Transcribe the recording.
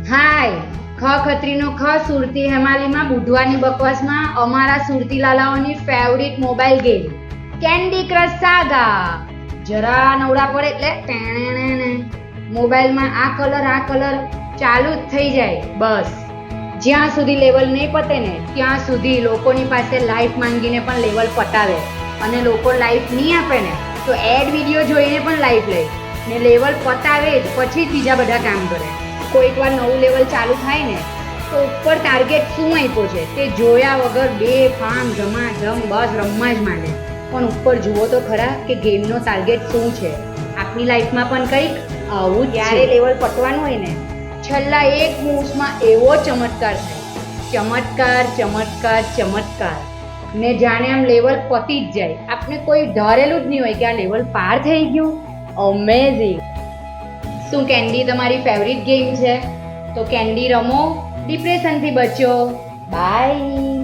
હાય, ખત્રીનો સુરતી હેમાલીમાં બુધવારની બકવાસમાં અમારા સુરતી લાલાઓની favourite mobile game Candy Crush Saga. જરા નવરા પડે એટલે ટેણેણે મોબાઈલમાં આ કલર ચાલુ જ થઈ જાય. બસ જ્યાં સુધી લેવલ નહીં પતે ને ત્યાં સુધી લોકોની પાસે લાઈફ માંગીને પણ લેવલ પતાવે, અને લોકો લાઈફ નહીં આપે ને તો એડ વિડીયો જોઈને પણ લાઈફ લે ને લેવલ પતાવે જ પછી બીજા બધા કામ કરે. કોઈક વાર નવું લેવલ ચાલુ થાય ને તો ઉપર ટાર્ગેટ શું આપ્યો છે તે જોયા વગર બેફામ ધમાધમ બસ રમવા જ માંડે. પણ ઉપર જુઓ તો ખરા કે ગેમનો ટાર્ગેટ શું છે. આપણી લાઈફમાં પણ કંઈક આવું જ્યારે લેવલ પતવાનું હોય ને છેલ્લા એક મૂવ્સમાં એવો ચમત્કાર થાય ને જાણે આમ લેવલ પતી જ જાય. આપણે કોઈ ધારેલું જ નહીં હોય કે આ લેવલ પાર થઈ ગયું. અમેઝિંગ. શું કેન્ડી તમારી ફેવરિટ ગેમ છે? તો કેન્ડી રમો, ડિપ્રેશનથી બચો. બાય.